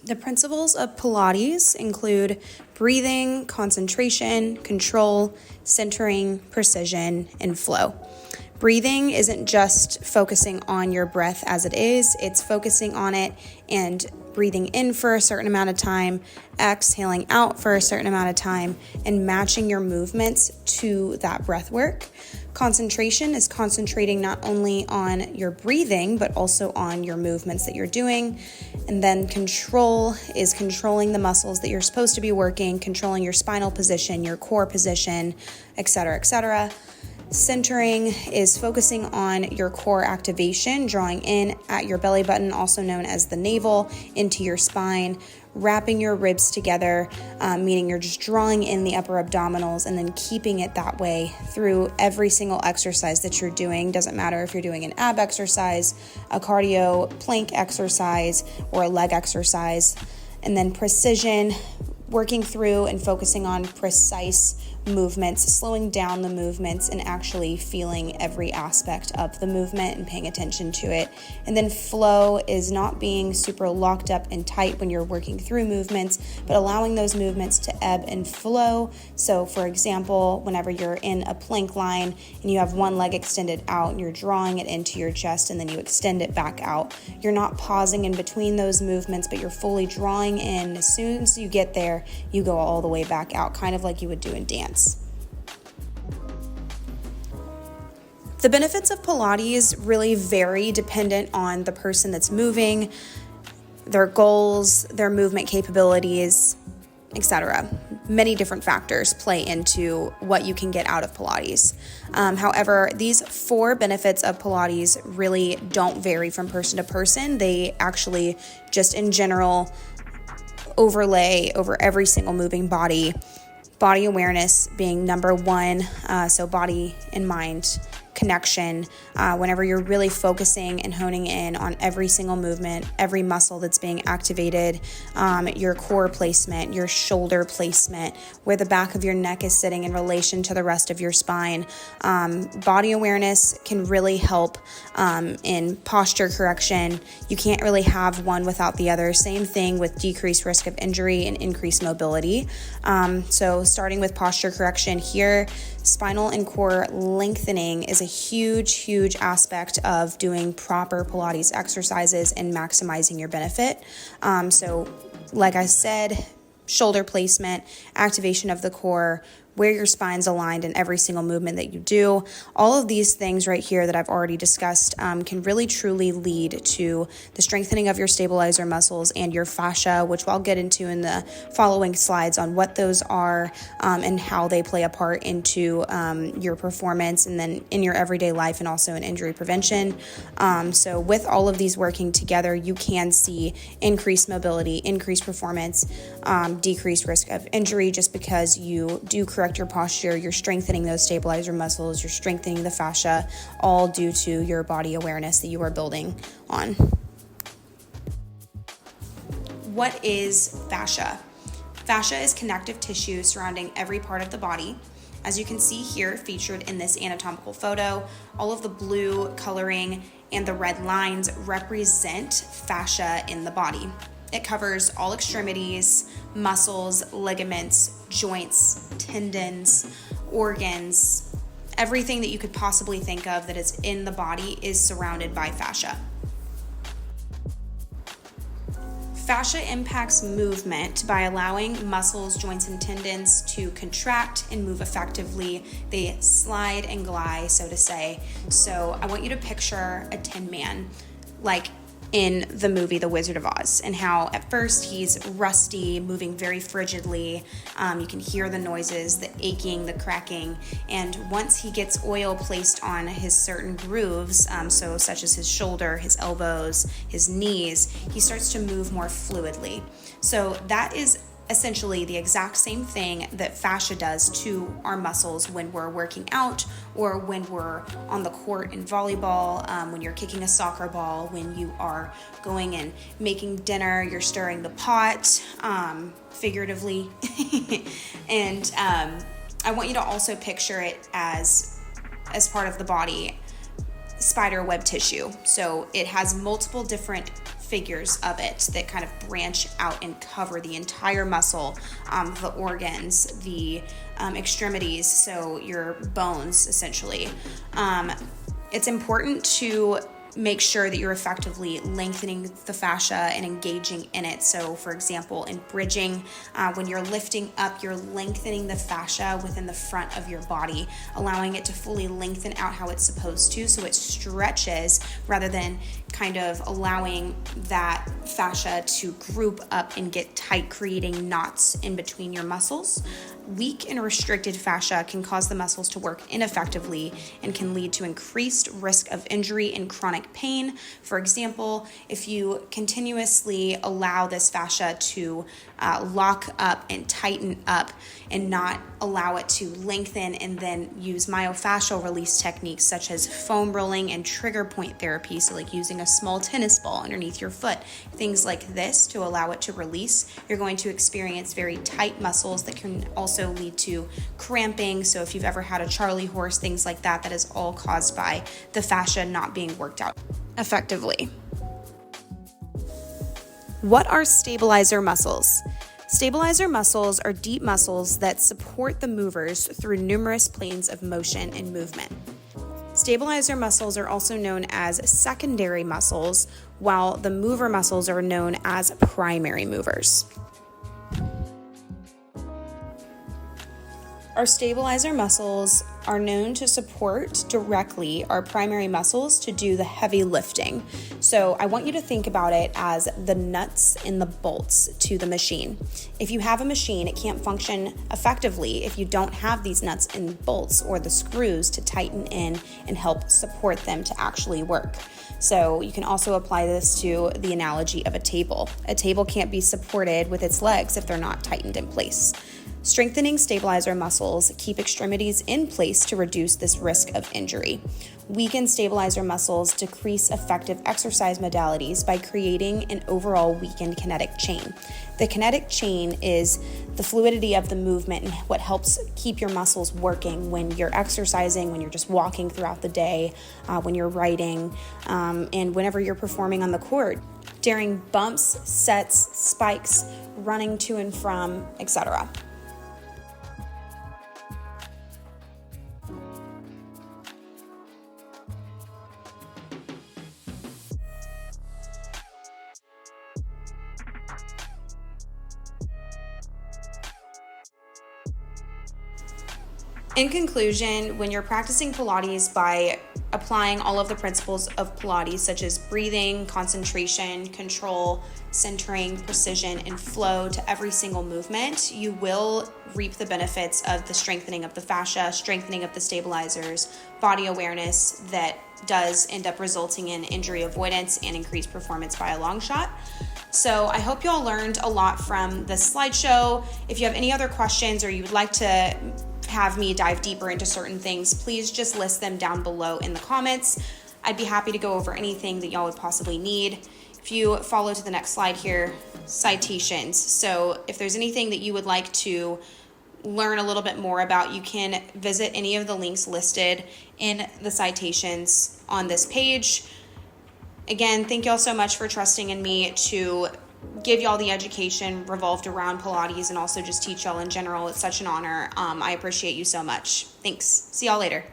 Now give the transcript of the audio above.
The principles of Pilates include breathing, concentration, control, centering, precision, and flow. Breathing isn't just focusing on your breath as it is, it's focusing on it and breathing in for a certain amount of time, exhaling out for a certain amount of time, and matching your movements to that breath work. Concentration is concentrating not only on your breathing, but also on your movements that you're doing. And then control is controlling the muscles that you're supposed to be working, controlling your spinal position, your core position, etc., etc. Centering is focusing on your core activation, drawing in at your belly button, also known as the navel, into your spine, wrapping your ribs together, meaning you're just drawing in the upper abdominals and then keeping it that way through every single exercise that you're doing. Doesn't matter if you're doing an ab exercise, a cardio plank exercise, or a leg exercise. And then precision, working through and focusing on precise movements, slowing down the movements and actually feeling every aspect of the movement and paying attention to it. And then flow is not being super locked up and tight when you're working through movements, but allowing those movements to ebb and flow. So for example, whenever you're in a plank line and you have one leg extended out and you're drawing it into your chest and then you extend it back out, you're not pausing in between those movements, but you're fully drawing in. As soon as you get there, you go all the way back out, kind of like you would do in dance. The benefits of Pilates really vary dependent on the person that's moving, their goals, their movement capabilities, etc. Many different factors play into what you can get out of Pilates. However, these 4 benefits of Pilates really don't vary from person to person. They actually just in general overlay over every single moving body. Body awareness being number 1, so body and mind connection. Whenever you're really focusing and honing in on every single movement, every muscle that's being activated, your core placement, your shoulder placement, where the back of your neck is sitting in relation to the rest of your spine. Body awareness can really help in posture correction. You can't really have one without the other. Same thing with decreased risk of injury and increased mobility. So starting with posture correction here, spinal and core lengthening is a huge aspect of doing proper Pilates exercises and maximizing your benefit. So like I said, shoulder placement, activation of the core, where your spine's aligned in every single movement that you do. All of these things right here that I've already discussed can really truly lead to the strengthening of your stabilizer muscles and your fascia, which I'll get into in the following slides on what those are and how they play a part into your performance and then in your everyday life and also in injury prevention. So with all of these working together, you can see increased mobility, increased performance, decreased risk of injury just because you do correct your posture, you're strengthening those stabilizer muscles, you're strengthening the fascia, all due to your body awareness that you are building on. What is fascia? Fascia is connective tissue surrounding every part of the body. As you can see here, featured in this anatomical photo, all of the blue coloring and the red lines represent fascia in the body. It covers all extremities, muscles, ligaments, joints, tendons, organs. Everything that you could possibly think of that is in the body is surrounded by fascia. Fascia impacts movement by allowing muscles, joints, and tendons to contract and move effectively. They slide and glide, so to say. So I want you to picture a Tin Man, like in the movie The Wizard of Oz, and how at first he's rusty, moving very frigidly. You can hear the noises, the aching, the cracking, and once he gets oil placed on his certain grooves, so such as his shoulder, his elbows, his knees, he starts to move more fluidly. So that is essentially the exact same thing that fascia does to our muscles when we're working out or when we're on the court in volleyball, when you're kicking a soccer ball, when you are going and making dinner, you're stirring the pot, figuratively. And I want you to also picture it as part of the body, spider web tissue. So it has multiple different figures of it that kind of branch out and cover the entire muscle, the organs, the extremities, so your bones essentially. It's important to make sure that you're effectively lengthening the fascia and engaging in it. So for example, in bridging, when you're lifting up, you're lengthening the fascia within the front of your body, allowing it to fully lengthen out how it's supposed to, so it stretches rather than kind of allowing that fascia to group up and get tight, creating knots in between your muscles. Weak and restricted fascia can cause the muscles to work ineffectively and can lead to increased risk of injury and chronic pain. For example, if you continuously allow this fascia to lock up and tighten up and not allow it to lengthen, and then use myofascial release techniques such as foam rolling and trigger point therapy, so like using a small tennis ball underneath your foot, things like this to allow it to release, you're going to experience very tight muscles that can also lead to cramping. So if you've ever had a Charlie horse, things like that, that is all caused by the fascia not being worked out effectively. What are stabilizer muscles? Stabilizer muscles are deep muscles that support the movers through numerous planes of motion and movement. Stabilizer muscles are also known as secondary muscles, while the mover muscles are known as primary movers. Our stabilizer muscles are known to support directly our primary muscles to do the heavy lifting. So I want you to think about it as the nuts and the bolts to the machine. If you have a machine, it can't function effectively if you don't have these nuts and bolts or the screws to tighten in and help support them to actually work. So you can also apply this to the analogy of a table. A table can't be supported with its legs if they're not tightened in place. Strengthening stabilizer muscles keep extremities in place to reduce this risk of injury. Weakened stabilizer muscles decrease effective exercise modalities by creating an overall weakened kinetic chain. The kinetic chain is the fluidity of the movement and what helps keep your muscles working when you're exercising, when you're just walking throughout the day, when you're writing, and whenever you're performing on the court, during bumps, sets, spikes, running to and from, etc. In conclusion, when you're practicing Pilates by applying all of the principles of Pilates, such as breathing, concentration, control, centering, precision, and flow to every single movement, you will reap the benefits of the strengthening of the fascia, strengthening of the stabilizers, body awareness that does end up resulting in injury avoidance and increased performance by a long shot. So I hope you all learned a lot from this slideshow. If you have any other questions or you would like to have me dive deeper into certain things, please just list them down below in the comments. I'd be happy to go over anything that y'all would possibly need. If you follow to the next slide here, citations. So if there's anything that you would like to learn a little bit more about, you can visit any of the links listed in the citations on this page. Again, thank y'all so much for trusting in me to give y'all the education revolved around Pilates and also just teach y'all in general. It's such an honor. I appreciate you so much. Thanks. See y'all later.